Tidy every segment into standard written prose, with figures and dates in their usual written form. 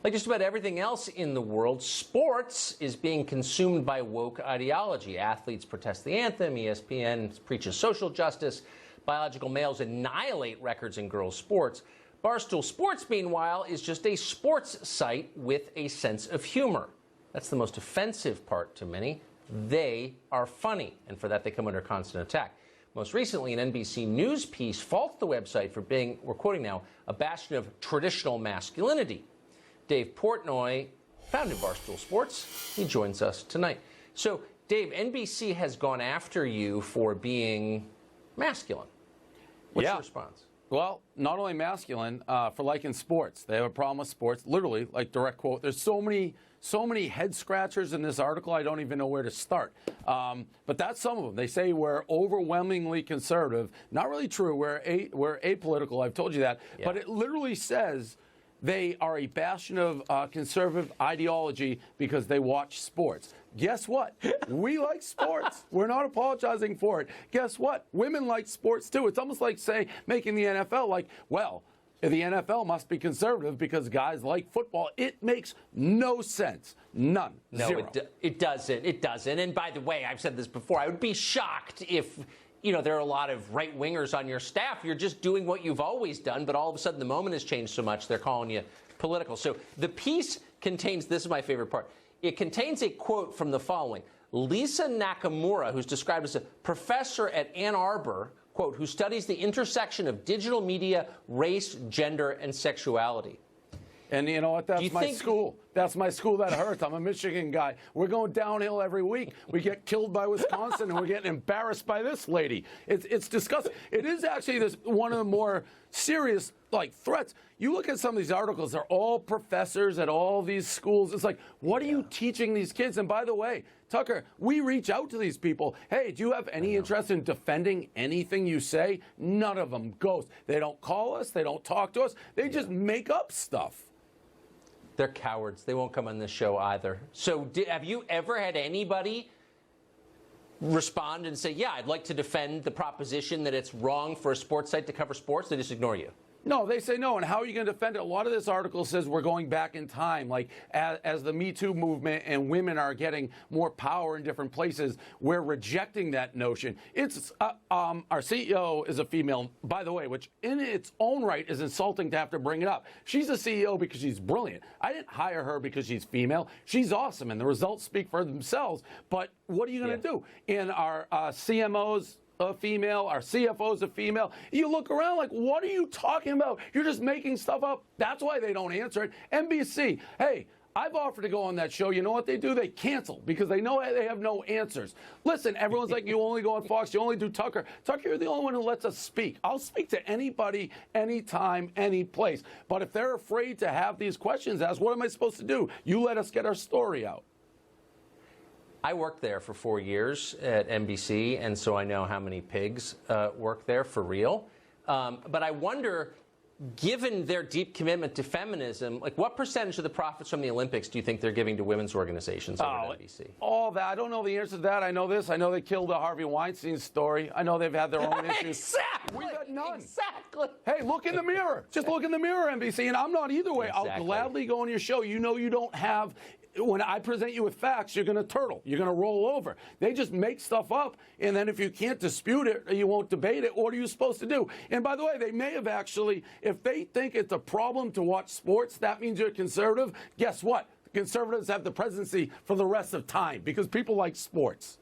Like just about everything else in the world, sports is being consumed by woke ideology. Athletes protest the anthem, ESPN preaches social justice, biological males annihilate records in girls' sports. Barstool Sports, meanwhile, is just a sports site with a sense of humor. That's the most offensive part to many. They are funny, and for that they come under constant attack. Most recently, an NBC News piece faults the website for being, we're quoting now, a bastion of traditional masculinity. Dave Portnoy founded Barstool Sports. He joins us tonight. So, Dave, NBC has gone after you for being masculine. What's your response? Well, not only masculine, for liking sports. They have a problem with sports, literally, like direct quote. There's so many head scratchers in this article, I don't even know where to start. But that's some of them. They say we're overwhelmingly conservative. Not really true. We're apolitical. I've told you that. Yeah. But it literally says they are a bastion of conservative ideology because they watch sports. Guess what? We like sports. We're not apologizing for it. Guess what? Women like sports, too. It's almost like, say, making the NFL like, well, the NFL must be conservative because guys like football. It makes no sense. None. No, Zero. It doesn't. It doesn't. And by the way, I've said this before, I would be shocked if there are a lot of right-wingers on your staff. You're just doing what you've always done, but all of a sudden the moment has changed so much, they're calling you political. So the piece contains, this is my favorite part, it contains a quote from the following. Lisa Nakamura, who's described as a professor at Ann Arbor, quote, who studies the intersection of digital media, race, gender, and sexuality. And you know what? That's my school. That's my school that hurts. I'm a Michigan guy. We're going downhill every week. We get killed by Wisconsin, and we're getting embarrassed by this lady. It's disgusting. It is actually one of the more serious threats. You look at some of these articles, they're all professors at all these schools. It's like, what are you teaching these kids? And by the way, Tucker, we reach out to these people. Hey, do you have any interest in defending anything you say? None of them ghost. They don't call us. They don't talk to us. They just make up stuff. They're cowards. They won't come on this show either. So have you ever had anybody respond and say, yeah, I'd like to defend the proposition that it's wrong for a sports site to cover sports? They just ignore you. No, they say no. And how are you going to defend it? A lot of this article says we're going back in time. Like, as the Me Too movement and women are getting more power in different places, we're rejecting that notion. It's our CEO is a female, by the way, which in its own right is insulting to have to bring it up. She's a CEO because she's brilliant. I didn't hire her because she's female. She's awesome, and the results speak for themselves. But what are you going to do? And our CMOs, a female, our CFO's a female. You look around like, what are you talking about? You're just making stuff up. That's why they don't answer it. NBC, hey, I've offered to go on that show. You know what they do? They cancel because they know they have no answers. Listen, everyone's like, you only go on Fox, you only do Tucker. Tucker, you're the only one who lets us speak. I'll speak to anybody, anytime, any place. But if they're afraid to have these questions asked, what am I supposed to do? You let us get our story out. I worked there for 4 years at NBC, and so I know how many pigs work there for real. But I wonder, given their deep commitment to feminism, like what percentage of the profits from the Olympics do you think they're giving to women's organizations over at NBC? All that. I don't know the answer to that. I know this. I know they killed the Harvey Weinstein story. I know they've had their own issues. Exactly. We've got none. Exactly. Hey, look in the mirror. Just look in the mirror, NBC. And I'm not either way. Exactly. I'll gladly go on your show. You know you don't have... When I present you with facts, you're going to turtle. You're going to roll over. They just make stuff up, and then if you can't dispute it or you won't debate it, what are you supposed to do? And by the way, they may have actually, if they think it's a problem to watch sports, that means you're conservative. Guess what? Conservatives have the presidency for the rest of time because people like sports.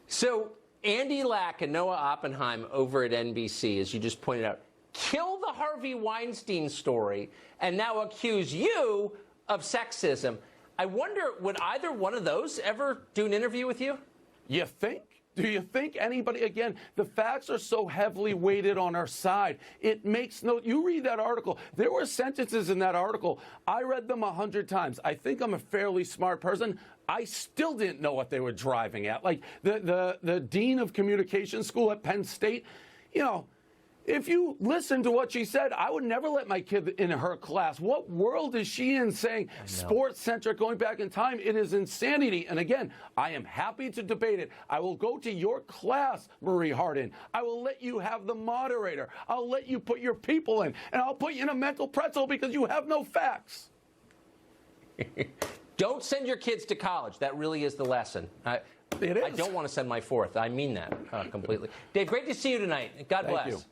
So Andy Lack and Noah Oppenheim over at NBC, as you just pointed out, kill the Harvey Weinstein story and now accuse you of sexism. I wonder, would either one of those ever do an interview with you? You think? Do you think anybody, again, the facts are so heavily weighted on our side. It makes no, you read that article, there were sentences in that article, I read them 100 times. I think I'm a fairly smart person. I still didn't know what they were driving at. Like the dean of communication school at Penn State, you know, if you listen to what she said, I would never let my kid in her class. What world is she in saying sports-centric, going back in time? It is insanity. And again, I am happy to debate it. I will go to your class, Marie Hardin. I will let you have the moderator. I'll let you put your people in. And I'll put you in a mental pretzel because you have no facts. Don't send your kids to college. That really is the lesson. It is. I don't want to send my fourth. I mean that completely. Dave, great to see you tonight. God bless. Thank you.